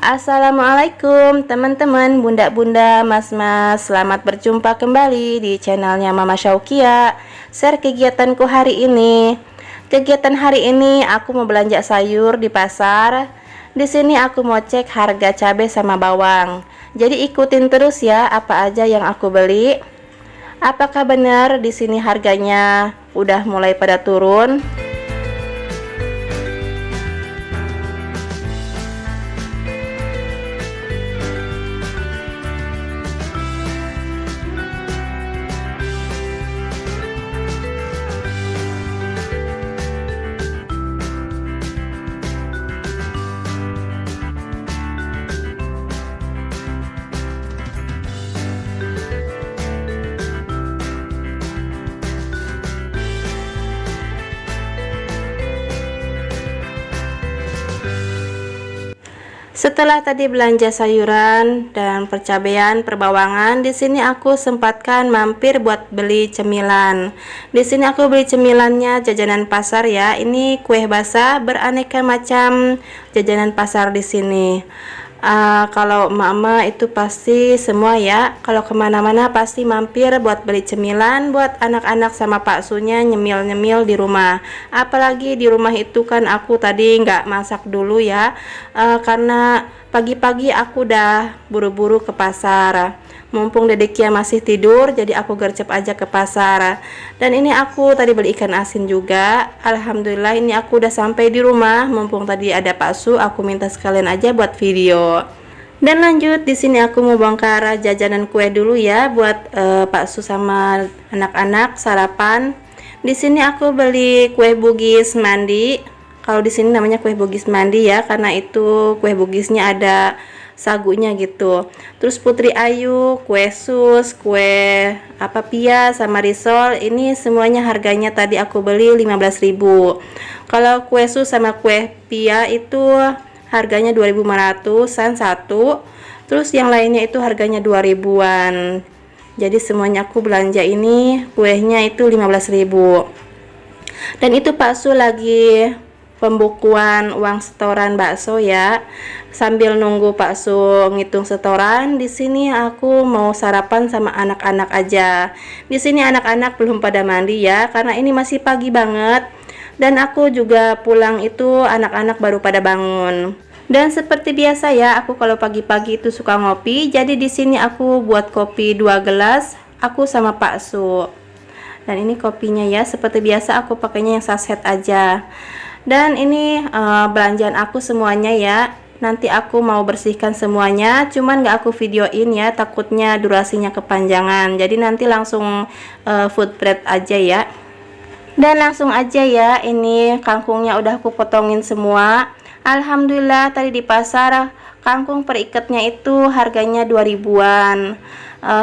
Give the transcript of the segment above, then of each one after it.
Assalamualaikum teman-teman, bunda-bunda, mas-mas. Selamat berjumpa kembali di channelnya Mama Syaukia. Share kegiatanku hari ini. Kegiatan hari ini aku mau belanja sayur di pasar. Di sini aku mau cek harga cabai sama bawang. Jadi ikutin terus ya apa aja yang aku beli. Apakah benar di sini harganya udah mulai pada turun? Setelah tadi belanja sayuran dan percabean, perbawangan, di sini aku sempatkan mampir buat beli cemilan. Di sini aku beli cemilannya jajanan pasar ya. Ini kue basah beraneka macam jajanan pasar di sini. Kalau mama itu pasti semua ya, kalau kemana-mana pasti mampir buat beli cemilan buat anak-anak sama Pak Sunya nyemil-nyemil di rumah. Apalagi di rumah itu kan aku tadi nggak masak dulu ya, karena pagi-pagi aku udah buru-buru ke pasar. Mumpung dedeknya masih tidur, jadi aku gercep aja ke pasar. Dan ini aku tadi beli ikan asin juga. Alhamdulillah ini aku udah sampai di rumah. Mumpung tadi ada Pak Su, aku minta sekalian aja buat video. Dan lanjut di sini aku mau bongkar jajanan kue dulu ya buat Pak Su sama anak-anak sarapan. Di sini aku beli kue bugis mandi. Kalau di sini namanya kue bugis mandi ya, karena itu kue bugisnya ada sagunya gitu. Terus Putri Ayu, kue sus, kue pia sama risol, ini semuanya harganya tadi aku beli 15.000. Kalau kue sus sama kue pia itu harganya 2.500-an satu. Terus yang lainnya itu harganya 2.000-an. Jadi semuanya aku belanja ini kuehnya itu 15.000. Dan itu Pak Su lagi pembukuan uang setoran bakso ya. Sambil nunggu Pak Su ngitung setoran, di sini aku mau sarapan sama anak-anak aja. Di sini anak-anak belum pada mandi ya, karena ini masih pagi banget. Dan aku juga pulang itu anak-anak baru pada bangun. Dan seperti biasa ya, aku kalau pagi-pagi itu suka ngopi. Jadi di sini aku buat kopi 2 gelas, aku sama Pak Su. Dan ini kopinya ya, seperti biasa aku pakainya yang saset aja. Dan ini belanjaan aku semuanya ya. Nanti aku mau bersihkan semuanya, cuman gak aku videoin ya, takutnya durasinya kepanjangan. Jadi nanti langsung food prep aja ya. Dan langsung aja ya, ini kangkungnya udah aku potongin semua. Alhamdulillah tadi di pasar kangkung per ikatnya itu harganya 2.000-an.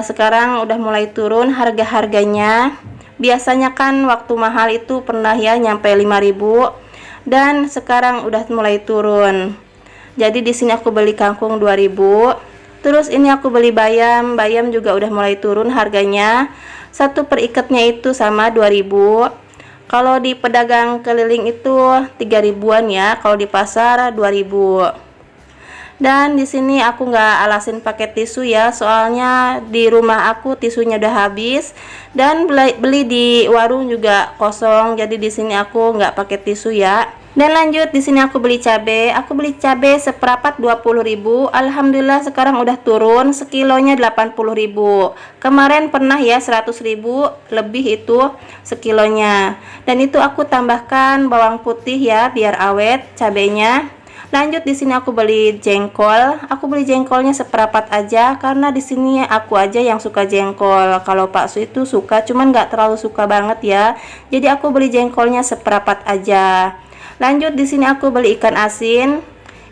Sekarang udah mulai turun harga-harganya. Biasanya kan waktu mahal itu pernah ya nyampe 5.000. Dan sekarang udah mulai turun. Jadi di sini aku beli kangkung 2.000. Terus ini aku beli bayam. Bayam juga udah mulai turun harganya. Satu per ikatnya itu sama 2.000. Kalau di pedagang keliling itu 3.000-an ya. Kalau di pasar 2.000. Dan di sini aku nggak alasin pakai tisu ya, soalnya di rumah aku tisunya udah habis. Dan beli di warung juga kosong. Jadi di sini aku nggak pakai tisu ya. Dan lanjut di sini aku beli cabai. Aku beli cabai seperapat 20.000. Alhamdulillah sekarang udah turun, sekilonya 80.000. Kemarin pernah ya 100.000 lebih itu sekilonya. Dan itu aku tambahkan bawang putih ya biar awet cabainya. Lanjut di sini aku beli jengkol. Aku beli jengkolnya seperapat aja karena di sini aku aja yang suka jengkol. Kalau Pak Su itu suka, cuman nggak terlalu suka banget ya. Jadi aku beli jengkolnya seperapat aja. Lanjut di sini aku beli ikan asin.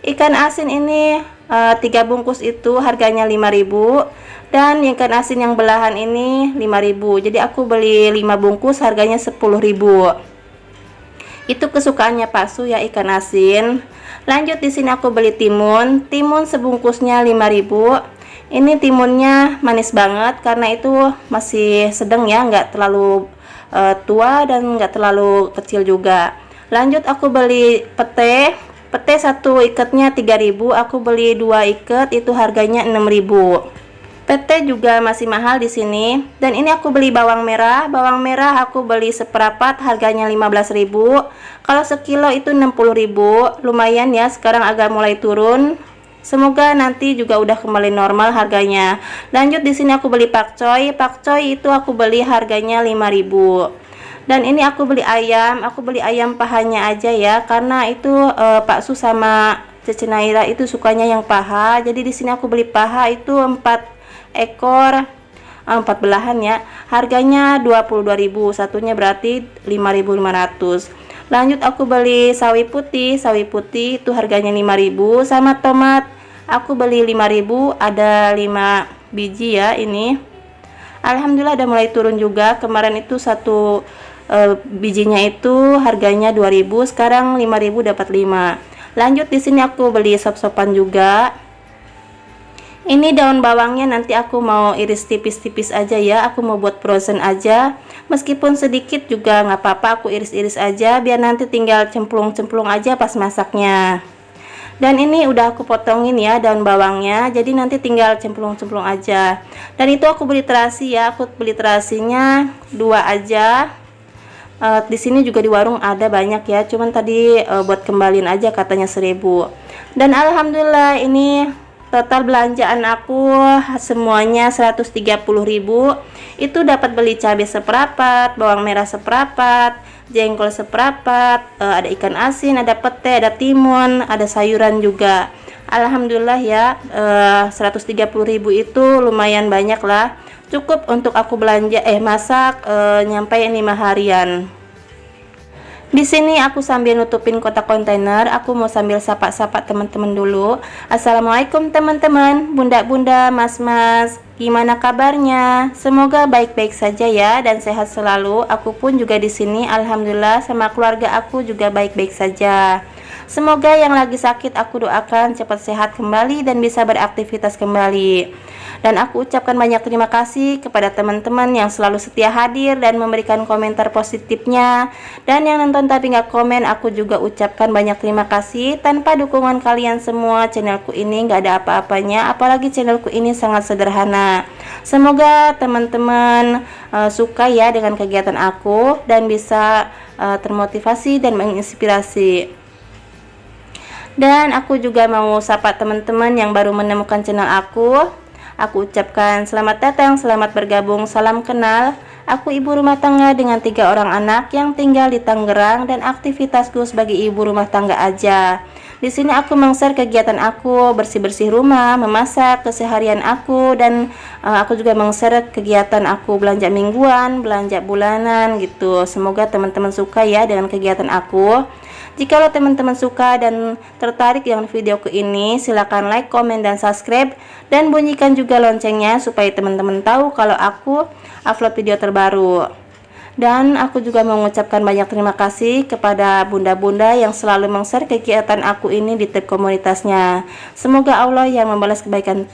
Ikan asin ini 3 bungkus itu harganya 5.000. Dan ikan asin yang belahan ini 5.000. Jadi aku beli 5 bungkus harganya 10.000. Itu kesukaannya Pak Su ya, ikan asin. Lanjut di sini aku beli timun. Timun sebungkusnya 5.000. Ini timunnya manis banget karena itu masih sedang ya, nggak terlalu tua dan nggak terlalu kecil juga. Lanjut aku beli pete. Pete satu ikatnya 3.000, aku beli 2 ikat itu harganya 6.000. Pete juga masih mahal di sini. Dan ini aku beli bawang merah. Bawang merah aku beli seperapat harganya 15.000. Kalau sekilo itu 60.000. Lumayan ya, sekarang agak mulai turun. Semoga nanti juga udah kembali normal harganya. Lanjut di sini aku beli pakcoy. Pakcoy itu aku beli harganya 5.000. Dan ini aku beli ayam pahanya aja ya, karena itu Pak Su sama Cece Naira itu sukanya yang paha. Jadi di sini aku beli paha itu 4 ekor, 4 belahan ya. Harganya 22.000, satunya berarti 5.500. Lanjut aku beli sawi putih itu harganya 5.000, sama tomat aku beli 5.000, ada 5 biji ya ini. Alhamdulillah udah mulai turun juga. Kemarin itu satu bijinya itu harganya 2.000, sekarang 5.000 dapat 5. Lanjut di sini aku beli sop-sopan juga. Ini daun bawangnya nanti aku mau iris tipis-tipis aja ya, aku mau buat frozen aja. Meskipun sedikit juga nggak apa-apa, aku iris-iris aja biar nanti tinggal cemplung-cemplung aja pas masaknya. Dan ini udah aku potongin ya daun bawangnya, jadi nanti tinggal cemplung-cemplung aja. Dan itu aku beli terasi ya, aku beli terasinya 2 aja. Di sini juga di warung ada banyak ya, cuman tadi buat kembaliin aja katanya 1.000. Dan alhamdulillah ini total belanjaan aku semuanya 130.000. Itu dapat beli cabai seperapat, bawang merah seperapat, jengkol seperapat, ada ikan asin, ada pete, ada timun, ada sayuran juga. Alhamdulillah ya, 130.000 itu lumayan banyak lah, cukup untuk aku belanja masak nyampe 5 harian. Di sini aku sambil nutupin kotak kontainer, aku mau sambil sapa-sapa teman-teman dulu. Assalamualaikum teman-teman, bunda-bunda, mas-mas, gimana kabarnya? Semoga baik-baik saja ya dan sehat selalu. Aku pun juga di sini alhamdulillah sama keluarga aku juga baik-baik saja. Semoga yang lagi sakit aku doakan cepat sehat kembali dan bisa beraktivitas kembali. Dan aku ucapkan banyak terima kasih kepada teman-teman yang selalu setia hadir dan memberikan komentar positifnya. Dan yang nonton tapi nggak komen, aku juga ucapkan banyak terima kasih. Tanpa dukungan kalian semua, channelku ini nggak ada apa-apanya. Apalagi channelku ini sangat sederhana. Semoga teman-teman suka ya dengan kegiatan aku dan bisa termotivasi dan menginspirasi. Dan aku juga mau sapa teman-teman yang baru menemukan channel aku. Aku ucapkan selamat datang, selamat bergabung, salam kenal. Aku ibu rumah tangga dengan 3 orang anak yang tinggal di Tangerang dan aktivitasku sebagai ibu rumah tangga aja. Di sini aku meng-share kegiatan aku, bersih-bersih rumah, memasak, keseharian aku, dan aku juga meng-share kegiatan aku belanja mingguan, belanja bulanan gitu. Semoga teman-teman suka ya dengan kegiatan aku. Jikalau teman-teman suka dan tertarik dengan videoku ini, silakan like, komen, dan subscribe, dan bunyikan juga loncengnya supaya teman-teman tahu kalau aku upload video terbaru. Dan aku juga mengucapkan banyak terima kasih kepada bunda-bunda yang selalu meng-share kegiatan aku ini di tab komunitasnya. Semoga Allah yang membalas kebaikan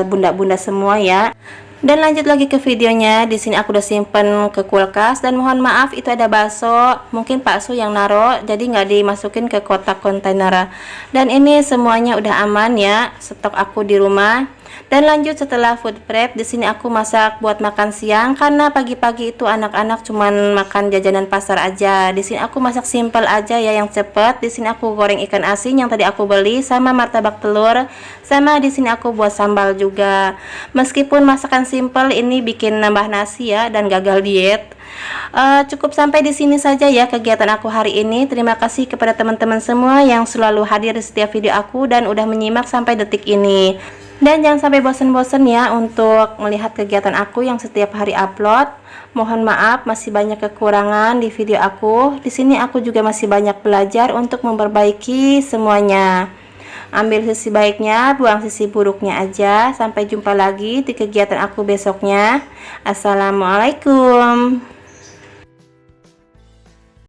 bunda-bunda semua ya. Dan lanjut lagi ke videonya. Di sini aku udah simpen ke kulkas dan mohon maaf itu ada bakso, mungkin Pak Su yang naro jadi nggak dimasukin ke kotak kontainer. Dan ini semuanya udah aman ya, stok aku di rumah. Dan lanjut setelah food prep, di sini aku masak buat makan siang karena pagi-pagi itu anak-anak cuman makan jajanan pasar aja. Di sini aku masak simple aja ya yang cepet. Di sini aku goreng ikan asin yang tadi aku beli sama martabak telur. Sama di sini aku buat sambal juga. Meskipun masakan simple ini bikin nambah nasi ya dan gagal diet. Cukup sampai di sini saja ya kegiatan aku hari ini. Terima kasih kepada teman-teman semua yang selalu hadir di setiap video aku dan udah menyimak sampai detik ini. Dan jangan sampai bosan-bosan ya untuk melihat kegiatan aku yang setiap hari upload. Mohon maaf masih banyak kekurangan di video aku. Di sini aku juga masih banyak belajar untuk memperbaiki semuanya. Ambil sisi baiknya, buang sisi buruknya aja. Sampai jumpa lagi di kegiatan aku besoknya. Assalamualaikum.